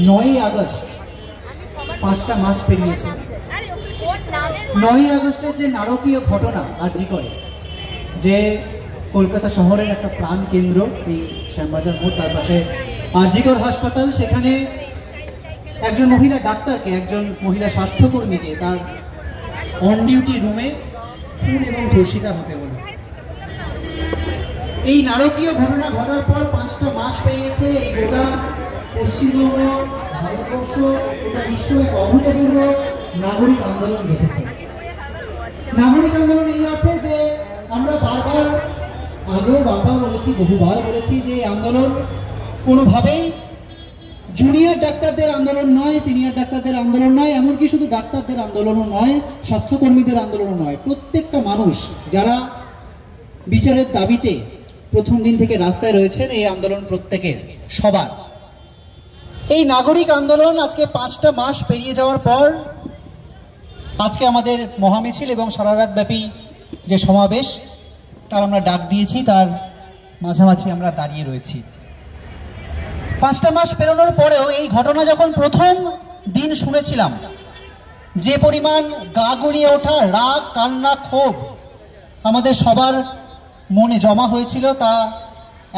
9ই August 5টা মাস পেরিয়েছে। 9ই আগস্টের যে নারকীয় ঘটনা আরজি করে, যে কলকাতা শহরের একটা প্রাণ কেন্দ্র এই শ্যামবাজার মোড়, তার পাশে আরজিকর হাসপাতাল, সেখানে একজন মহিলা ডাক্তারকে, একজন মহিলা স্বাস্থ্যকর্মীকে তার অন ডিউটি রুমে খুন এবং ধর্ষিতা হতে হলো। এই নারকীয় ঘটনা ঘটার পর 5টা মাস পেরিয়েছে। এই গোটা পশ্চিমবঙ্গ, ভারতবর্ষ, গোটা বিশ্ব এক অভূতপূর্ব নাগরিক আন্দোলন দেখেছে। নাগরিক আন্দোলন এই অর্থে যে আমরা আগেও বারবার বলেছি, বহুবার বলেছি যে এই আন্দোলন কোনোভাবেই জুনিয়র ডাক্তারদের আন্দোলন নয়, সিনিয়র ডাক্তারদের আন্দোলন নয়, এমনকি শুধু ডাক্তারদের আন্দোলনও নয়, স্বাস্থ্যকর্মীদের আন্দোলনও নয়। প্রত্যেকটা মানুষ যারা বিচারের দাবিতে প্রথম দিন থেকে রাস্তায় রয়েছেন, এই আন্দোলন প্রত্যেকের, সবার। এই নাগরিক আন্দোলন আজকে 5টা মাস পেরিয়ে যাওয়ার পর আজকে আমাদের মহামিছিল এবং সারা রাতব্যাপী যে সমাবেশ তার আমরা ডাক দিয়েছি, তার মাঝামাঝি আমরা দাঁড়িয়ে রয়েছি। 5টা মাস পেরোনোর পরেও এই ঘটনা যখন প্রথম দিন শুনেছিলাম, যে পরিমাণ গা গুলিয়ে ওঠা রাগ, কান্না, ক্ষোভ আমাদের সবার মনে জমা হয়েছিল, তা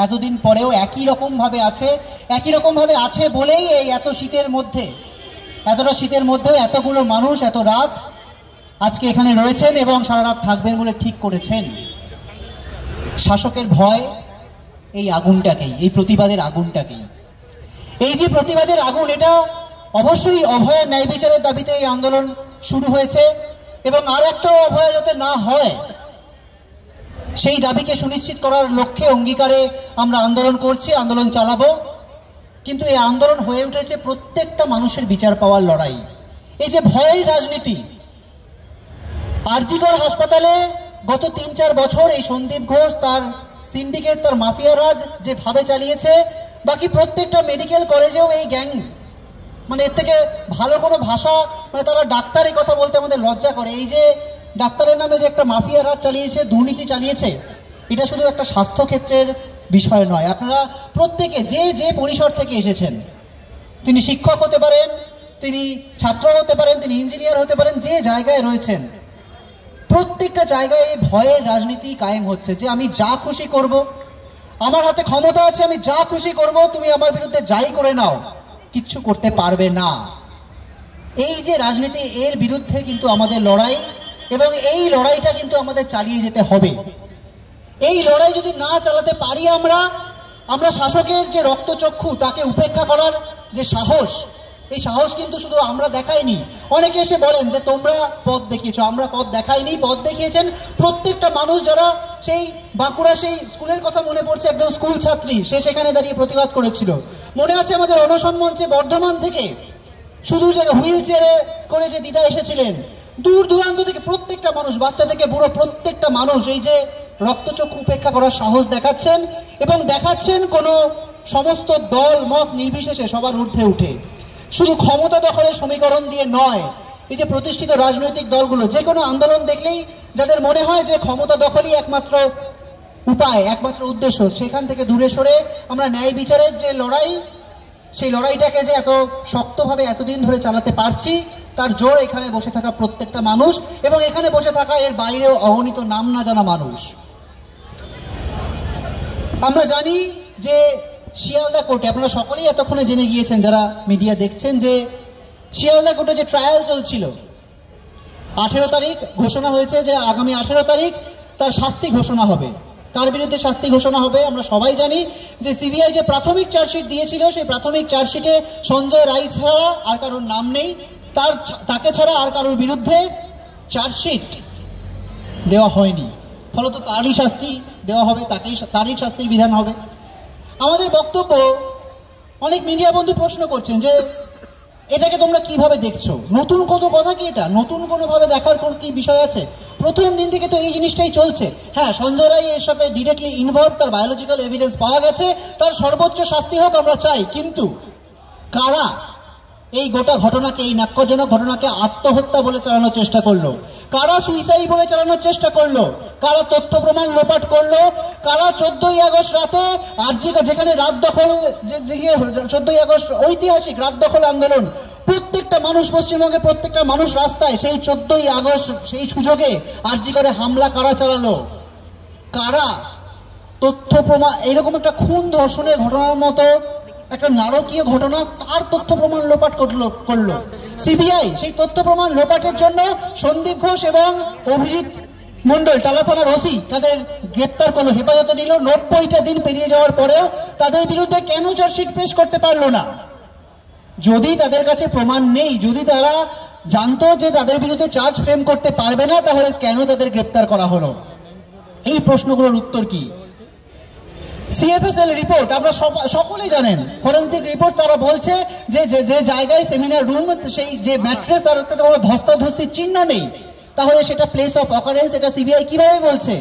এতদিন পরেও একই রকমভাবে আছে বলেই এই এতটা শীতের মধ্যে এতগুলো মানুষ এত রাত আজকে এখানে রয়েছেন এবং সারা রাত থাকবেন বলে ঠিক করেছেন। শাসকের ভয় এই আগুনটাকেই, এই প্রতিবাদের আগুনটাকেই। এই যে প্রতিবাদের আগুন, এটা অবশ্যই অভয়ের ন্যায় বিচারের দাবিতে এই আন্দোলন শুরু হয়েছে এবং আর একটা অভয় যাতে না হয় সেই দাবিকে সুনিশ্চিত করার লক্ষ্যে অঙ্গীকারে আমরা আন্দোলন করছি, আন্দোলন চালাবো। কিন্তু এই আন্দোলন হয়ে উঠেছে প্রত্যেকটা মানুষের বিচার পাওয়ার লড়াই। এই যে ভয়ের রাজনীতি, আরজিকর হাসপাতালে গত 3-4 বছর এই সন্দীপ ঘোষ, তার সিন্ডিকেট, তার মাফিয়া রাজ যেভাবে চালিয়েছে, বাকি প্রত্যেকটা মেডিকেল কলেজেও এই গ্যাং, মানে এর থেকে ভালো কোনো ভাষা, মানে তারা ডাক্তারের কথা বলতে আমাদের লজ্জা করে। এই যে ডাক্তারের নামে যে একটা মাফিয়া রাজ চালিয়েছে, দুর্নীতি চালিয়েছে, এটা শুধু একটা স্বাস্থ্যক্ষেত্রের বিষয় নয়। আপনারা প্রত্যেকে যে পরিসর থেকে এসেছেন, তিনি শিক্ষক হতে পারেন, তিনি ছাত্র হতে পারেন, তিনি ইঞ্জিনিয়ার হতে পারেন, যে জায়গায় রয়েছেন প্রত্যেকটা জায়গায় এই ভয়ের রাজনীতি কায়েম হচ্ছে যে আমি যা খুশি করব, আমার হাতে ক্ষমতা আছে, আমি যা খুশি করব, তুমি আমার বিরুদ্ধে যাই করে নাও, কিচ্ছু করতে পারবে না। এই যে রাজনীতি, এর বিরুদ্ধে কিন্তু আমাদের লড়াই এবং এই লড়াইটা কিন্তু আমাদের চালিয়ে যেতে হবে। এই লড়াই যদি না চালাতে পারি আমরা শাসকের যে রক্তচক্ষু, তাকে উপেক্ষা করার যে সাহস, এই সাহস কিন্তু শুধু আমরা দেখাইনি। অনেকে এসে বলেন যে তোমরা পথ দেখিয়েছো, আমরা পথ দেখাইনি, পথ দেখিয়েছেন প্রত্যেকটা মানুষ। যারা সেই বাঁকুড়া, সেই স্কুলের কথা মনে পড়ছে, একজন স্কুল ছাত্রী, সে সেখানে দাঁড়িয়ে প্রতিবাদ করেছিল। মনে আছে আমাদের অনশন মঞ্চে বর্ধমান থেকে শুধু যে হুইল চেয়ারে করে যে দিদা এসেছিলেন, দূর দূরান্ত থেকে প্রত্যেকটা মানুষ, বাচ্চা থেকে বুড়ো প্রত্যেকটা মানুষ এই যে রক্তচক্ষু উপেক্ষা করার সাহস দেখাচ্ছেন এবং দেখাচ্ছেন কোনো সমস্ত দল মত নির্বিশেষে সবার ঊর্ধ্বে উঠে। শুধু ক্ষমতা দখলের সমীকরণ দিয়ে নয়, এই যে প্রতিষ্ঠিত রাজনৈতিক দলগুলো যে কোনো আন্দোলন দেখলেই যাদের মনে হয় যে ক্ষমতা দখলই একমাত্র উপায়, একমাত্র উদ্দেশ্য, সেখান থেকে দূরে সরে আমরা ন্যায় বিচারের যে লড়াই, সেই লড়াইটাকে যে এত শক্তভাবে এতদিন ধরে চালাতে পারছি, তার জোর এখানে বসে থাকা প্রত্যেকটা মানুষ এবং এখানে বসে থাকা এর বাইরেও অগণিত নাম না জানা মানুষ। আমরা জানি যে শিয়ালদা কোর্টে, আপনারা সকলেই এতক্ষণে জেনে গিয়েছেন যারা মিডিয়া দেখছেন, যে শিয়ালদা কোর্টে যে ট্রায়াল চলছিল, 18 তারিখ ঘোষণা হয়েছে যে আগামী 18 তারিখ তার শাস্তি ঘোষণা হবে। কার বিরুদ্ধে শাস্তি ঘোষণা হবে আমরা সবাই জানি। যে সিবিআই যে প্রাথমিক চার্জশিট দিয়েছিল, সেই প্রাথমিক চার্জশিটে সঞ্জয় রায় ছাড়া আর কারোর নাম নেই, তাকে ছাড়া আর কারোর বিরুদ্ধে চার্জশিট দেওয়া হয়নি, ফলত তারই শাস্তি দেওয়া হবে, তারই শাস্তির বিধান হবে। আমাদের বক্তব্য, অনেক মিডিয়া বন্ধু প্রশ্ন করছেন যে এটাকে তোমরা কিভাবে দেখছো, নতুন কত কথা কি, এটা নতুন কোনোভাবে দেখার কোন কি বিষয় আছে? প্রথম দিন থেকে তো এই জিনিসটাই চলছে। হ্যাঁ, সঞ্জয় রায় এর সাথে ডিরেক্টলি ইনভলভ, তার বায়োলজিক্যাল এভিডেন্স পাওয়া গেছে, তার সর্বোচ্চ শাস্তি হোক আমরা চাই, কিন্তু কারা এই গোটা ঘটনাকে, এই ন্যাক্কারজনক ঘটনাকে আত্মহত্যা বলে চালানোর চেষ্টা করলো, কারা সুইসাইড বলে চালানোর চেষ্টা করলো, কারা তথ্য প্রমাণ লোপাট করলো, কারা 14ই আগস্ট রাতে আরজিকর, যেখানে রাত দখল, 14ই আগস্ট ঐতিহাসিক রাত দখল আন্দোলন, প্রত্যেকটা মানুষ, পশ্চিমবঙ্গের প্রত্যেকটা মানুষ রাস্তায়, সেই 14ই আগস্ট সেই সুযোগে আরজিকরে হামলা কারা চালালো, কারা তথ্য প্রমাণ, এইরকম একটা খুন ধর্ষণের ঘটনার মতো একটা নারকীয় ঘটনা, তার তথ্য প্রমাণ লোপাট করলো সিবিআই। সেই তথ্য প্রমাণ লোপাটের জন্য সন্দীপ ঘোষ এবং অভিজিৎ মন্ডল, টালা থানার ওসি, তাদের গ্রেপ্তার করলো, হেফাজতে নিল। 90টা দিন পেরিয়ে যাওয়ার পরেও তাদের বিরুদ্ধে কেন চার্জশিট পেশ করতে পারলো না? যদি তাদের কাছে প্রমাণ নেই, যদি তারা জানতো যে তাদের বিরুদ্ধে চার্জ ফ্রেম করতে পারবে না, তাহলে কেন তাদের গ্রেপ্তার করা হলো? এই প্রশ্নগুলোর উত্তর কি? সিএফএসএল রিপোর্ট আপনারা সকলেই জানেন, ফরেন্সিক রিপোর্ট, তারা বলছে যে যে জায়গায় সেমিনার রুম, সেই যে ম্যাট্রেস, তার কোনো ধস্তাধস্তির চিহ্ন নেই, তাহলে সেটা প্লেস অফ অকারেন্স, এটা সিবিআই কিভাবে বলছে?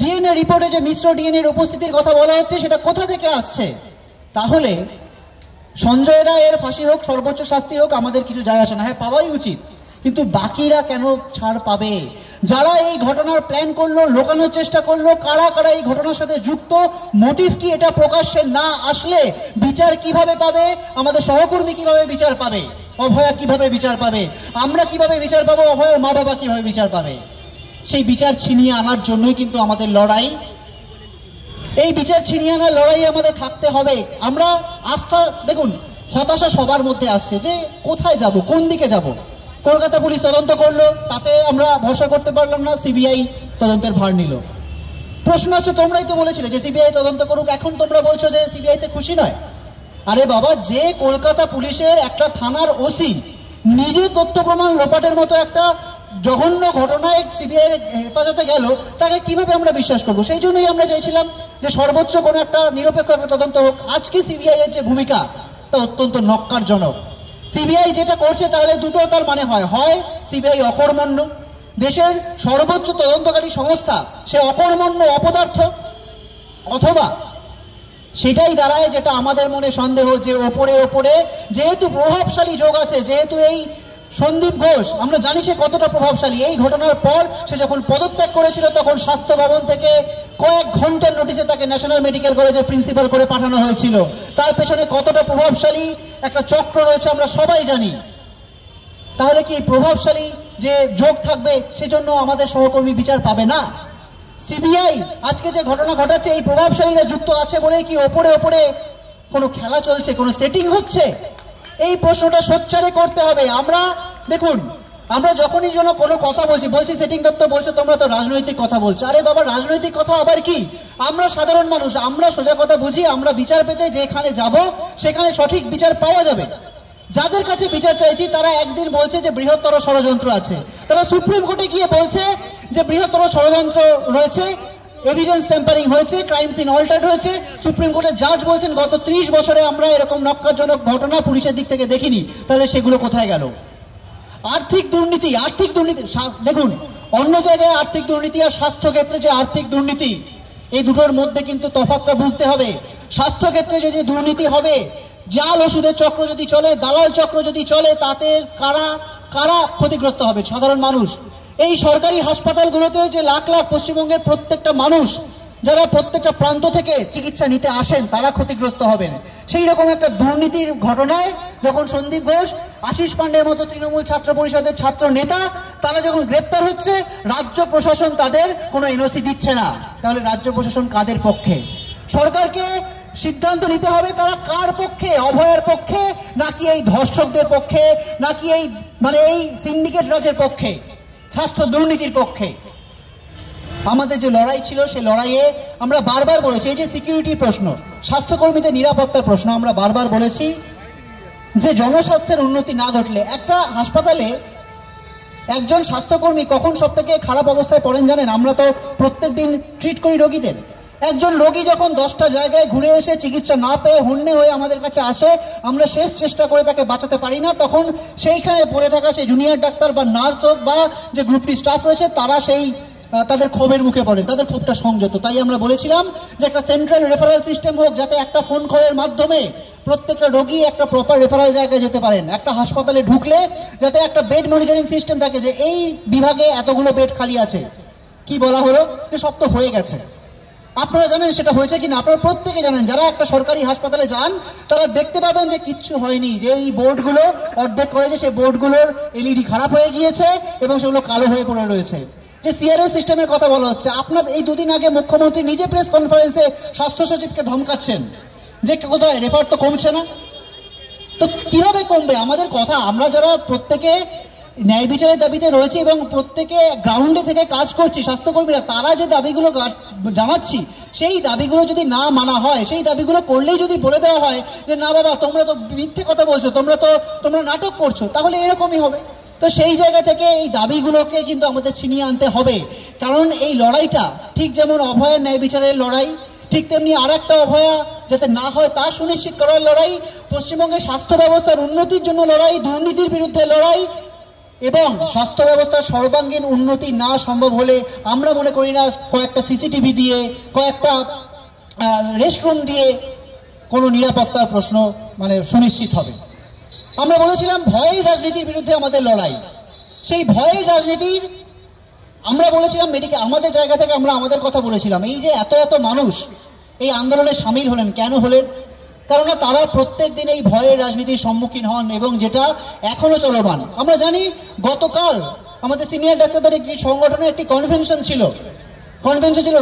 ডিএনএ রিপোর্টে যে মিশ্র ডিএনএর উপস্থিতির কথা বলা হচ্ছে, সেটা কোথা থেকে আসছে? তাহলে সঞ্জয় রায়ের ফাঁসি হোক, সর্বোচ্চ শাস্তি হোক, আমাদের কিছু যায় আসে না, হ্যাঁ পাওয়াই উচিত, কিন্তু বাকিরা কেন ছাড় পাবে? যারা এই ঘটনার প্ল্যান করলো, লোকানোর চেষ্টা করলো, কারা কারা এই ঘটনার সাথে যুক্ত, মোটিভ কি, এটা প্রকাশ্যে না আসলে বিচার কিভাবে পাবে? আমাদের সহকর্মী কিভাবে বিচার পাবে? অভয়া কিভাবে বিচার পাবে? আমরা কিভাবে বিচার পাবো? অভয়ার মা বাবা কিভাবে বিচার পাবে? সেই বিচার ছিনিয়ে আনার জন্যই কিন্তু আমাদের লড়াই। এই বিচার ছিনিয়ে আনার লড়াই আমাদের থাকতে হবে। আমরা আস্থা, দেখুন, হতাশা সবার মধ্যে আসছে যে কোথায় যাব, কোন দিকে যাব। কলকাতা পুলিশ তদন্ত করলো, তাতে আমরা ভরসা করতে পারলাম না, সিবিআই তদন্তের ভার নিল। প্রশ্ন আছে, তোমরাই তো বলেছিলে যে সিবিআই তদন্ত করুক, এখন তোমরা বলছো যে সিবিআইতে খুশি নয়। আরে বাবা, যে কলকাতা পুলিশের একটা থানার ওসি নিজে তথ্য প্রমাণ লোপাটের মতো একটা জঘন্য ঘটনায় সিবিআই হেফাজতে গেল, তাকে কিভাবে আমরা বিশ্বাস করবো? সেই জন্যই আমরা চাইছিলাম যে সর্বোচ্চ কোনো একটা নিরপেক্ষ একটা তদন্ত হোক। আজকে সিবিআই এর যে ভূমিকা, তা অত্যন্ত নক্কারজনক। সিবিআই যেটা করছে, তাহলে দুটো তার মানে হয় সিবিআই অকর্মণ্য, দেশের সর্বোচ্চ তদন্তকারী সংস্থা সে অকর্মণ্য, অপদার্থ, অথবা সেটাই দাঁড়ায় যেটা আমাদের মনে সন্দেহ, যে ওপরে ওপরে যেহেতু প্রভাবশালী যোগ আছে, যেহেতু এই সন্দীপ ঘোষ আমরা জানি সে কতটা প্রভাবশালী। এই ঘটনার পর সে যখন পদত্যাগ করেছিল, তখন স্বাস্থ্য ভবন থেকে কয়েক ঘন্টার নোটিশে তাকে ন্যাশনাল মেডিকেল কলেজের প্রিন্সিপাল করে পাঠানো হয়েছিল। তার পেছনে কতটা প্রভাবশালী একটা চক্র রয়েছে আমরা সবাই জানি। তাহলে কি প্রভাবশালী যে যোগ থাকবে সেজন্য আমাদের সহকর্মী বিচার পাবে না? সিবিআই আজকে যে ঘটনা ঘটাচ্ছে, এই প্রভাবশালীরা যুক্ত আছে বলে কি ওপরে ওপরে কোনো খেলা চলছে, কোনো সেটিং হচ্ছে? এই প্রশ্নটা সোচ্চারে করতে হবে। আমরা দেখুন, আমরা যখনই যেন কোনো কথা বলছি সেটিং দত্ত বলছে তোমরা তো রাজনৈতিক কথা বলছো। আরে বাবা, রাজনৈতিক কথা আবার কি? আমরা সাধারণ মানুষ, আমরা সোজা কথা বুঝি। আমরা বিচার পেতে যেখানে যাব সেখানে সঠিক বিচার পাওয়া যাবে। যাদের কাছে বিচার চাইছি তারা একদিন বলছে যে বৃহত্তর ষড়যন্ত্র আছে, তারা সুপ্রিম কোর্টে গিয়ে বলছে যে বৃহত্তর ষড়যন্ত্র রয়েছে, এভিডেন্স ট্যাম্পারিং হয়েছে, ক্রাইম সিন অল্টার্ড হয়েছে। সুপ্রিম কোর্টের জাজ বলছেন গত 30 বছরে আমরা এরকম নক্কারজনক ঘটনা পুলিশের দিক থেকে দেখিনি। তাহলে সেগুলো কোথায় গেল? আর্থিক দুর্নীতি দেখুন, অন্য জায়গায় আর্থিক দুর্নীতি আর স্বাস্থ্য ক্ষেত্রে যে আর্থিক দুর্নীতি, এই দুটোর মধ্যে কিন্তু তফাৎটা বুঝতে হবে। স্বাস্থ্য ক্ষেত্রে যদি দুর্নীতি হবে, জাল ওষুধের চক্র যদি চলে, দালাল চক্র যদি চলে, তাতে কারা কারা ক্ষতিগ্রস্ত হবে? সাধারণ মানুষ। এই সরকারি হাসপাতালগুলোতে যে লাখ লাখ পশ্চিমবঙ্গের প্রত্যেকটা মানুষ যারা প্রত্যেকটা প্রান্ত থেকে চিকিৎসা নিতে আসেন, তারা ক্ষতিগ্রস্ত হবেন। সেই রকম একটা দুর্নীতির ঘটনায় যখন সন্দীপ ঘোষ, আশিস পান্ডের মতো তৃণমূল ছাত্র পরিষদের ছাত্র নেতা, তারা যখন গ্রেপ্তার হচ্ছে, রাজ্য প্রশাসন তাদের কোনো এনওসি দিচ্ছে না, তাহলে রাজ্য প্রশাসন কাদের পক্ষে? সরকারকে সিদ্ধান্ত নিতে হবে তারা কার পক্ষে, অভয়ের পক্ষে নাকি এই ধর্ষকদের পক্ষে, নাকি এই এই সিন্ডিকেট রাজের পক্ষে, স্বাস্থ্য দুর্নীতির পক্ষে। আমাদের যে লড়াই ছিল, সেই লড়াইয়ে আমরা বারবার বলেছি, এই যে সিকিউরিটির প্রশ্ন, স্বাস্থ্যকর্মীদের নিরাপত্তার প্রশ্ন, আমরা বারবার বলেছি যে জনস্বাস্থ্যের উন্নতি না ঘটলে, একটা হাসপাতালে একজন স্বাস্থ্যকর্মী কখন সব থেকে খারাপ অবস্থায় পড়েন জানেন? আমরা তো প্রত্যেক দিন ট্রিট করি রোগীদের। একজন রোগী যখন 10টা জায়গায় ঘুরে এসে চিকিৎসা না পেয়ে হন্যে হয়ে আমাদের কাছে আসে, আমরা শেষ চেষ্টা করে তাকে বাঁচাতে পারি না, তখন সেইখানে পড়ে থাকা সেই জুনিয়র ডাক্তার বা নার্স হোক বা যে গ্রুপ ডি স্টাফ রয়েছে, তারা তাদের ক্ষোভের মুখে পড়ে, তাদের ক্ষোভটা সংযত। তাই আমরা বলেছিলাম যে একটা সেন্ট্রাল রেফারেল সিস্টেম হোক, যাতে একটা ফোন কলের মাধ্যমে প্রত্যেকটা রোগী একটা প্রপার রেফারেল জায়গায় যেতে পারেন, একটা হাসপাতালে ঢুকলে যাতে একটা বেড মনিটরিং সিস্টেম থাকে যে এই বিভাগে এতগুলো বেড খালি আছে। কি বলা হলো যে সব তো হয়ে গেছে। আপনারা জানেন সেটা হয়েছে কিনা? আপনারা প্রত্যেকে জানেন, যারা একটা সরকারি হাসপাতালে যান তারা দেখতে পাবেন যে কিচ্ছু হয়নি, যে এই বোর্ডগুলো অর্ধেক করেছে সেই বোর্ডগুলোর এলইডি খারাপ হয়ে গিয়েছে এবং সেগুলো কালো হয়ে পড়ে রয়েছে। যে সিআরএস সিস্টেমের কথা বলা হচ্ছে, আপনার এই দুদিন আগে মুখ্যমন্ত্রী নিজে প্রেস কনফারেন্সে স্বাস্থ্য সচিবকে ধমকাচ্ছেন যে কোথায় রেফার তো কমছে না। তো কিভাবে কমবে? আমাদের কথা, আমরা যারা প্রত্যেকে ন্যায় বিচারের দাবিতে রয়েছে এবং প্রত্যেকে গ্রাউন্ডে থেকে কাজ করছি স্বাস্থ্যকর্মীরা, তারা যে দাবিগুলো জানাচ্ছি সেই দাবিগুলো যদি না মানা হয়, সেই দাবিগুলো করলেই যদি বলে দেওয়া হয় যে না বাবা তোমরা তো মিথ্যে কথা বলছো, তোমরা নাটক করছো, তাহলে এরকমই হবে। তো সেই জায়গা থেকে এই দাবিগুলোকে কিন্তু আমাদের ছিনিয়ে আনতে হবে। কারণ এই লড়াইটা ঠিক যেমন অভয়ের ন্যায় বিচারের লড়াই, ঠিক তেমনি আর একটা অভয়া যাতে না হয় তা সুনিশ্চিত করার লড়াই, পশ্চিমবঙ্গের স্বাস্থ্য ব্যবস্থার উন্নতির জন্য লড়াই, দুর্নীতির বিরুদ্ধে লড়াই এবং স্বাস্থ্য ব্যবস্থার সর্বাঙ্গীন উন্নতি না সম্ভব হলে আমরা মনে করি না কয়েকটা সিসিটিভি দিয়ে, কয়েকটা রেস্টরুম দিয়ে কোনো নিরাপত্তার প্রশ্ন সুনিশ্চিত হবে। আমরা বলেছিলাম ভয়ের রাজনীতির বিরুদ্ধে আমাদের লড়াই। সেই ভয়ের রাজনীতির আমরা বলেছিলাম আমাদের জায়গা থেকে আমরা আমাদের কথা বলেছিলাম। এই যে এত এত মানুষ এই আন্দোলনে সামিল হলেন, কেন হলেন? কারণ তারা প্রত্যেক দিন এই ভয়ের রাজনীতির সম্মুখীন হন এবং যেটা এখনো চলমান। আমরা জানি গতকাল আমাদের সিনিয়র ডাক্তারদের একটি সংগঠনের একটি কনভেনশন ছিল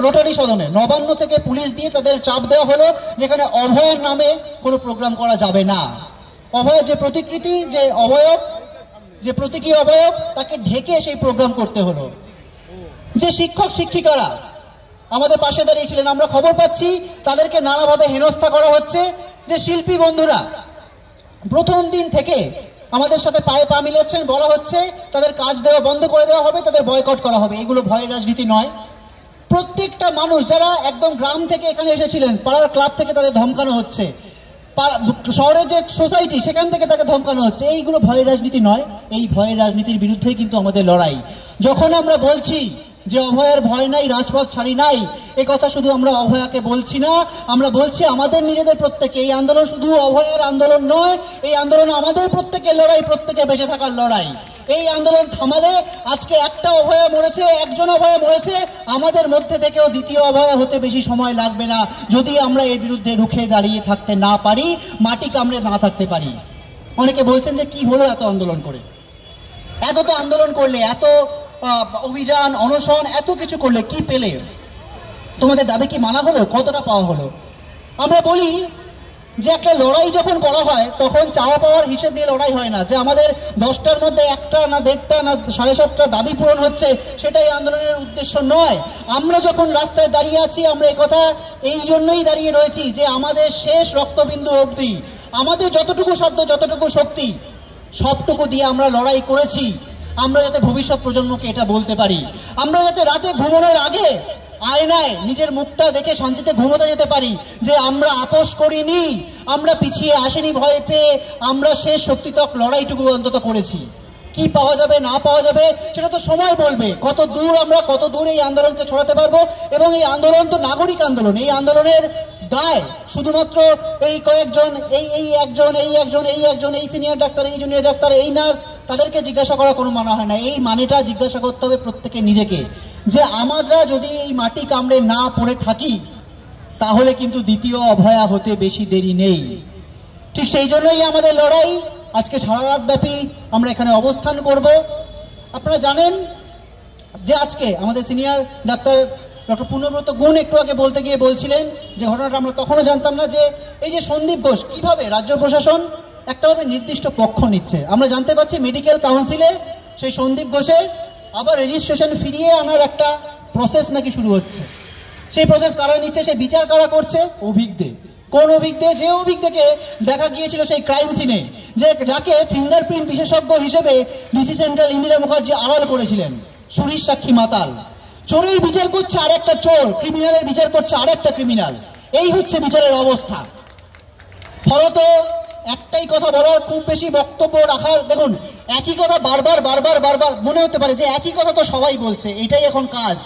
রোটারি সদনে। নবান্ন থেকে পুলিশ দিয়ে তাদের চাপ দেওয়া হলো যেখানে অভয়ের নামে কোনো প্রোগ্রাম করা যাবে না। অভয়ের যে প্রতিকৃতি, যে অবয়ব, যে প্রতীকী অবয়ব, তাকে ঢেকে সেই প্রোগ্রাম করতে হলো। যে শিক্ষক শিক্ষিকারা আমাদের পাশে দাঁড়িয়েছিলেন, আমরা খবর পাচ্ছি তাদেরকে নানাভাবে হেনস্থা করা হচ্ছে। যে শিল্পী বন্ধুরা প্রথম দিন থেকে আমাদের সাথে পায়ে পা মিলাচ্ছেন, বলা হচ্ছে তাদের কাজ দেওয়া বন্ধ করে দেওয়া হবে, তাদের বয়কট করা হবে। এগুলো ভয়ের রাজনীতি নয়। প্রত্যেকটা মানুষ যারা একদম গ্রাম থেকে এখানে এসেছিলেন, পাড়ার ক্লাব থেকে তাদের ধমকানো হচ্ছে, শহরের যে সোসাইটি সেখান থেকে তাকে ধমকানো হচ্ছে। এইগুলো ভয়ের রাজনীতি নয়। এই ভয়ের রাজনীতির বিরুদ্ধেই কিন্তু আমাদের লড়াই। যখন আমরা বলছি যে অভয়ার ভয় নাই, রাজপথ ছাড়ি নাই, এই কথা শুধু আমরা অভয়াকে বলছি না, আমরা বলছি আমাদের নিজেদের প্রত্যেকে। এই আন্দোলন শুধু অভয়ার আন্দোলন নয়, এই আন্দোলন আমাদের প্রত্যেকের লড়াই, প্রত্যেকে বেঁচে থাকার লড়াই। এই আন্দোলন থামালে আজকে একটা অভয়া মরেছে, একজন অভয়া মরেছে, আমাদের মধ্যে থেকেও দ্বিতীয় অভয়া হতে বেশি সময় লাগবে না, যদি আমরা এর বিরুদ্ধে রুখে দাঁড়িয়ে থাকতে না পারি, মাটি কামড়ে না থাকতে পারি। অনেকে বলছেন যে কি হলো এত আন্দোলন করে, এত তো আন্দোলন করলে, এত অভিযান অনশন এত কিছু করলে কি পেলে? তোমাদের দাবি কি মানা হলো? কতটা পাওয়া হলো? আমরা বলি যে একটা লড়াই যখন করা হয় তখন চাওয়া পাওয়ার হিসেব নিয়ে লড়াই হয় না, যে আমাদের 10টার মধ্যে 1টা না 1.5টা না 7.5টা দাবি পূরণ হচ্ছে, সেটাই আন্দোলনের উদ্দেশ্য নয়। আমরা যখন রাস্তায় দাঁড়িয়ে আছি, আমরা এই কথা এই জন্যই দাঁড়িয়ে রয়েছি যে আমাদের শেষ রক্তবিন্দু অবধি আমাদের যতটুকু সাধ্য, যতটুকু শক্তি, সবটুকু দিয়ে আমরা লড়াই করেছি। আমরা যাতে ভবিষ্যৎ প্রজন্মকে এটা বলতে পারি, আমরা যাতে রাতে ঘুমানোর আগে আয়নায় নিজের মুখটা দেখে শান্তিতে ঘুমোতে যেতে পারি যে আমরা আপোষ করিনি, আমরা পিছিয়ে আসেনি ভয় পেয়ে, আমরা শেষ শক্তিতক লড়াইটুকু অন্তত করেছি। কি পাওয়া যাবে না পাওয়া যাবে সেটা তো সময় বলবে, কত দূর এই আন্দোলনকে ছড়াতে পারবো। এবং এই আন্দোলন তো নাগরিক আন্দোলন। এই আন্দোলনের দায় শুধুমাত্র এই কয়েকজন, এই একজন, এই সিনিয়র ডাক্তার, এই জুনিয়র ডাক্তার, এই নার্স, তাদেরকে জিজ্ঞাসা করা কোনো মানে হয় না। এই মানেটা জিজ্ঞাসা করতে হবে প্রত্যেকে নিজেকে, যে আমরা যদি এই মাটি কামড়ে না পড়ে থাকি তাহলে কিন্তু দ্বিতীয় অভয়া হতে বেশি দেরি নেই। ঠিক সেই জন্যই আমাদের লড়াই। আজকে সারা রাত ব্যাপী আমরা এখানে অবস্থান করব। আপনারা জানেন যে আজকে আমাদের সিনিয়র ডাক্তার ডক্টর পূর্ণব্রত গুণ একটু আগে বলতে গিয়ে বলছিলেন যে ঘটনাটা আমরা তখনও জানতাম না, যে এই যে সন্দীপ ঘোষ কিভাবে রাজ্য প্রশাসন একটাভাবে নির্দিষ্ট পক্ষ নিচ্ছে। আমরা জানতে পারছি মেডিকেল কাউন্সিলে সেই সন্দীপ ঘোষের আবার রেজিস্ট্রেশন ফিরিয়ে আনার একটা প্রসেস নাকি শুরু হচ্ছে। সেই প্রসেস কারা নিচ্ছে, সেই বিচার কারা করছে? অভিজ্ঞ। কোন অভিজ্ঞ? যে অভিজ্ঞকে দেখা গিয়েছিল সেই ক্রাইম সিনে, যাকে ফিঙ্গারপ্রিন্ট বিশেষজ্ঞ হিসেবে ডিসি সেন্ট্রাল ইন্দিরা মুখার্জি আড়াল করেছিলেন। সুরিশ সাক্ষী মাতাল। চোরের বিচার করছে আর একটা চোর, ক্রিমিনালের বিচার করছে আর একটা ক্রিমিনাল। এই হচ্ছে বিচারের অবস্থা। ফলত একটাই কথা বলার, খুব বেশি বক্তব্য রাখার, দেখুন একই কথা বারবার মনে হতে পারে যে একই কথা তো সবাই বলছে, এটাই এখন কাজ।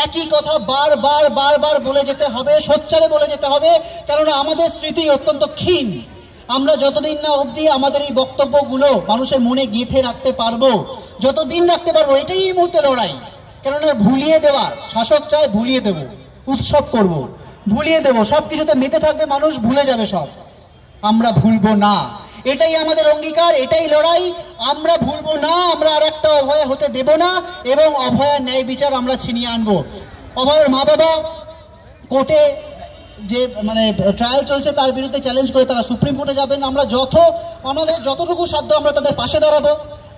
একই কথা বারবার বলে যেতে হবে, সোচ্চারে বলে যেতে হবে, কেননা আমাদের স্মৃতি অত্যন্ত ক্ষীণ। আমরা যতদিন না অবধি আমাদের এই বক্তব্যগুলো মানুষের মনে গেঁথে রাখতে পারবো, যতদিন রাখতে পারবো, এটাই এই মুহূর্তে লড়াই। কেননা ভুলিয়ে দেওয়া, শাসক চায় ভুলিয়ে দেব, উৎসব করব, ভুলিয়ে দেব, সব কিছুতে মেতে থাকবে মানুষ, ভুলে যাবে সব। আমরা ভুলবো না, এটাই আমাদের অঙ্গীকার, এটাই লড়াই। আমরা ভুলবো না, আমরা আর একটা অভয়া হতে দেব না, এবং অভয়ার ন্যায় বিচার আমরা ছিনিয়ে আনবো। অভয়ের মা বাবা কোর্টে যে মানে ট্রায়াল চলছে তার বিরুদ্ধে চ্যালেঞ্জ করে তারা সুপ্রিম কোর্টে যাবেন। আমরা আমাদের যতটুকু সাধ্য আমরা তাদের পাশে দাঁড়াবো,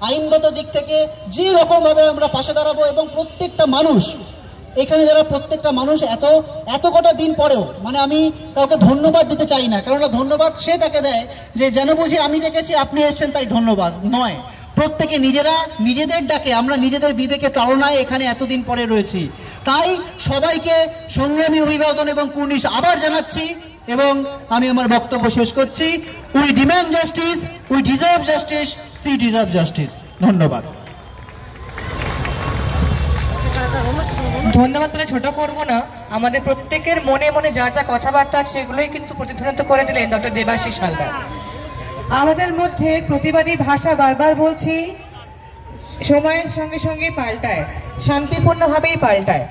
আইনগত দিক থেকে যে রকমভাবে আমরা পাশে দাঁড়াবো। এবং প্রত্যেকটা মানুষ, এখানে যারা প্রত্যেকটা মানুষ এত কটা দিন পরেও, মানে আমি কাউকে ধন্যবাদ দিতে চাই না, কেননা ধন্যবাদ সে তাকে দেয় যে যেন বুঝি আমি ডেকেছি, আপনি এসছেন তাই ধন্যবাদ নয়। প্রত্যেকে নিজেদের ডাকে, আমরা নিজেদের বিবেকে তাড়নায় এখানে এতদিন পরে রয়েছি। তাই সবাইকে সংগ্রামী অভিবাদন এবং কুর্নিশ আবার জানাচ্ছি, এবং আমি আমার বক্তব্য শেষ করছি। We demand justice, we deserve justice, she deserve justice. ধন্যবাদ। ধন্যবাদ বলে ছোট করব না, আমাদের প্রত্যেকের মনে মনে যা যা কথাবার্তা আছে সেগুলোই কিন্তু প্রতিধ্বনিত করে দিলেন ডক্টর দেবাশিস হালদার। আমাদের মধ্যে প্রতিবাদী ভাষা বারবার বলছি সময়ের সঙ্গে সঙ্গে পাল্টায়, শান্তিপূর্ণভাবেই পাল্টায়।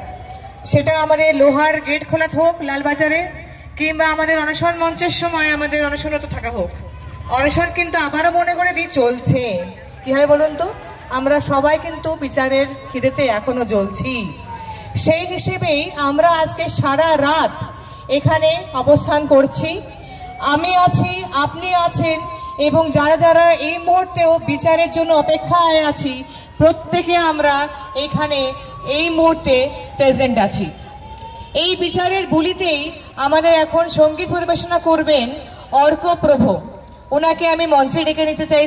সেটা আমাদের লোহার গেট খোলা হোক লালবাজারে, কিংবা আমাদের অনশন মঞ্চের সময় আমাদের অনশনরত থাকা হোক, অনশন কিন্তু আবারও মনে করে দিই চলছে। কি হয় বলুন তো, আমরা সবাই কিন্তু বিচারের খিদেতে এখনো জ্বলছি। সেই হিসেবেই আমরা আজকে সারা রাত এখানে অবস্থান করছি। আমি আছি, আপনি আছেন, এবং যারা যারা এই মুহূর্তেও বিচারের জন্য অপেক্ষায় আছি, প্রত্যেকে আমরা এখানে এই মুহূর্তে প্রেজেন্ট আছি। এই বিচারের বুলিতেই আমাদের এখন সঙ্গীত পরিবেশনা করবেন অর্ক প্রভ। ওনাকে আমি মঞ্চে ডেকে নিতে চাই।